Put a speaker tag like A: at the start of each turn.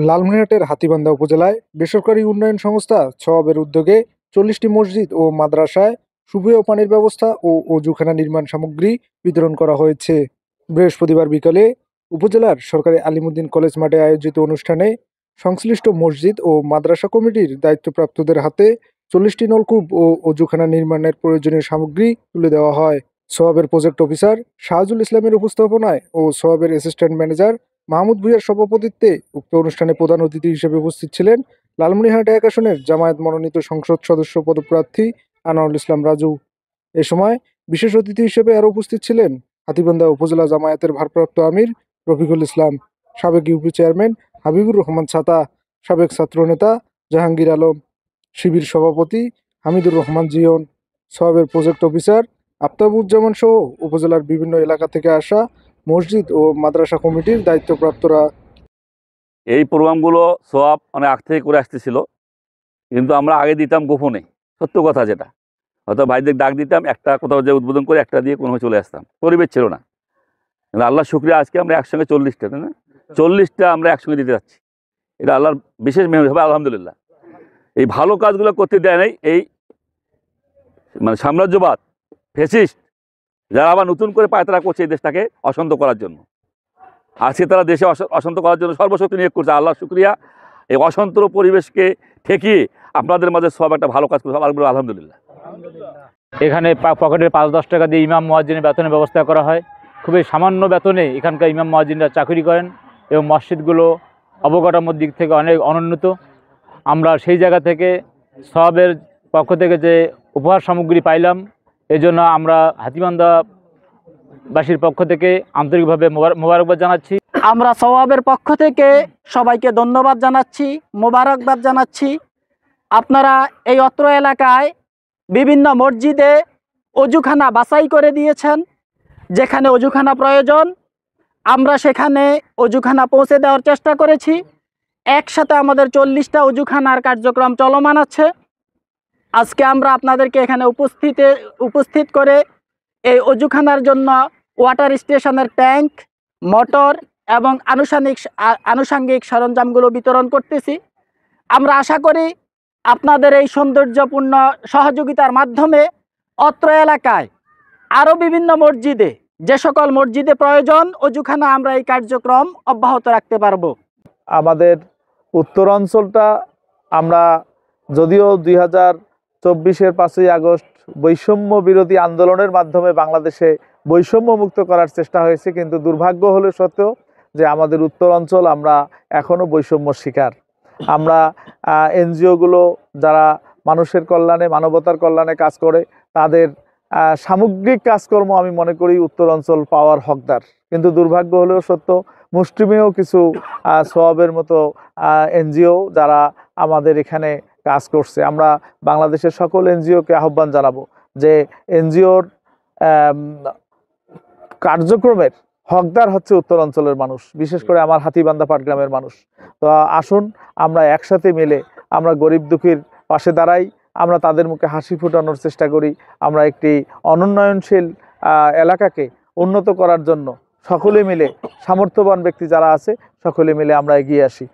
A: লালমনিরহাটের হাতীবান্ধা উপজেলায় বেসরকারি উন্নয়ন সংস্থা সওয়াবের উদ্যোগে ৪০টি মসজিদ ও মাদ্রাসায় সুপেয় পানির ব্যবস্থা ও অজুখানা নির্মাণ সামগ্রী বিতরণ করা হয়েছে। বৃহস্পতিবার বিকালে উপজেলার সরকারি আলিমুদ্দিন কলেজ মাঠে আয়োজিত অনুষ্ঠানে সংশ্লিষ্ট মসজিদ ও মাদ্রাসা কমিটির দায়িত্বপ্রাপ্তদের হাতে ৪০টি নলকূপ ও অজুখানা নির্মাণের প্রয়োজনীয় সামগ্রী তুলে দেওয়া হয়। সওয়াবের প্রজেক্ট অফিসার শাহজুল ইসলামের উপস্থাপনায় ও সওয়াবের অ্যাসিস্ট্যান্ট ম্যানেজার মাহমুদ ভূঁইয়ার সভাপতিত্বে উক্ত অনুষ্ঠানে প্রধান অতিথি হিসেবে উপস্থিত ছিলেন লালমনিরহাট ১ আসনের জামায়াত মনোনীত সংসদ সদস্য পদপ্রার্থী আনোয়ারুল ইসলাম রাজু। এ সময় বিশেষ অতিথি হিসেবে আরও উপস্থিত ছিলেন হাতীবান্ধা উপজেলা জামায়াতের ভারপ্রাপ্ত আমির রফিকুল ইসলাম, সাবেক ইউপি চেয়ারম্যান হাবিবুর রহমান ছাতা, সাবেক ছাত্রনেতা জাহাঙ্গীর আলম, শিবির সভাপতি হামিদুর রহমান জিয়ন, সওয়াবের প্রজেক্ট অফিসার আফতাবুজ্জামান সহ উপজেলার বিভিন্ন এলাকা থেকে আসা মসজিদ ও মাদ্রাসা কমিটির দায়িত্বপ্রাপ্তরা।
B: এই প্রোগ্রামগুলো সওয়াব অনেক আগ থেকে করে আসতেছিল, কিন্তু আমরা আগে দিতাম গোপনে। সত্য কথা যেটা, হয়তো ভাইদের ডাক দিতাম, একটা কোথাও যে উদ্বোধন করে একটা দিয়ে কোনো চলে আসতাম, পরিবেশ ছিল না। কিন্তু আল্লাহ শুকরিয়া, আজকে আমরা একসঙ্গে 40টা, তাই না? 40টা আমরা একসঙ্গে দিতে যাচ্ছি। এটা আল্লাহর বিশেষ মেহনত হবে, আলহামদুলিল্লাহ। এই ভালো কাজগুলো করতে দেয় নাই এই সাম্রাজ্যবাদ, ফ্যাসিস্ট, যারা আবার নতুন করে পায়তারা করছে এই দেশটাকে অশান্ত করার জন্য। আজকে তারা দেশে অশান্ত করার জন্য সর্বশক্তি নিয়োগ করছে। আল্লাহ শুকরিয়া, এই অশান্ত পরিবেশকে ঠেকিয়ে আপনাদের মাঝে সব একটা ভালো কাজ করছে, আলহামদুলিল্লাহ।
C: এখানে পকেটের ৫-১০ টাকা দিয়ে ইমাম মুয়াজ্জিনের বেতনের ব্যবস্থা করা হয়। খুবই সামান্য বেতনে এখানকার ইমাম মুয়াজ্জিনরা চাকরি করেন এবং মসজিদগুলো অবকাঠামোর দিক থেকে অনেক অনুন্নত। আমরা সেই জায়গা থেকে সওয়াবের পক্ষ থেকে যে উপহার সামগ্রী পাইলাম, এজন্য আমরা হাতীবান্ধাবাসীর পক্ষ থেকে আন্তরিকভাবে মোবারকবাদ জানাচ্ছি।
D: আমরা সওয়াবের পক্ষ থেকে সবাইকে ধন্যবাদ জানাচ্ছি, মোবারকবাদ জানাচ্ছি। আপনারা এই অত্র এলাকায় বিভিন্ন মসজিদে অজুখানা বাছাই করে দিয়েছেন। যেখানে অজুখানা প্রয়োজন আমরা সেখানে অজুখানা পৌঁছে দেওয়ার চেষ্টা করেছি। একসাথে আমাদের 40টা অজুখানার কার্যক্রম চলমান আছে। আজকে আমরা আপনাদেরকে এখানে উপস্থিত করে এই অজুখানার জন্য ওয়াটার স্টেশনের ট্যাঙ্ক, মোটর এবং আনুষঙ্গিক সরঞ্জামগুলো বিতরণ করতেছি। আমরা আশা করি আপনাদের এই সৌন্দর্যপূর্ণ সহযোগিতার মাধ্যমে অত্র এলাকায় আরও বিভিন্ন মসজিদে, যে সকল মসজিদে প্রয়োজন অজুখানা, আমরা এই কার্যক্রম অব্যাহত রাখতে পারব।
E: আমাদের উত্তরাঞ্চলটা আমরা যদিও 2024-এর 5ই আগস্ট বৈষম্য বিরোধী আন্দোলনের মাধ্যমে বাংলাদেশে বৈষম্য মুক্ত করার চেষ্টা হয়েছে, কিন্তু দুর্ভাগ্য হলে সত্ত্বেও যে আমাদের উত্তরাঞ্চল আমরা এখনও বৈষম্য শিকার। আমরা এনজিওগুলো যারা মানুষের কল্যাণে, মানবতার কল্যাণে কাজ করে, তাদের সামগ্রিক কাজকর্ম আমি মনে করি উত্তরাঞ্চল পাওয়ার হকদার। কিন্তু দুর্ভাগ্য হলেও সত্য, মুষ্টিমেয় কিছু সওয়াবের মতো এনজিও যারা আমাদের এখানে কাজ করছে। আমরা বাংলাদেশের সকল এনজিওকে আহ্বান জানাবো যে এনজিওর কার্যক্রমের হকদার হচ্ছে উত্তরাঞ্চলের মানুষ, বিশেষ করে আমার হাতীবান্ধা পাটগ্রামের মানুষ। তো আসুন আমরা একসাথে মিলে আমরা গরিব দুঃখীর পাশে দাঁড়াই, আমরা তাদের মুখে হাসি ফোটানোর চেষ্টা করি। আমরা একটি অনুন্নয়নশীল এলাকাকে উন্নত করার জন্য সকলে মিলে, সামর্থ্যবান ব্যক্তি যারা আছে সকলে মিলে আমরা এগিয়ে আসি।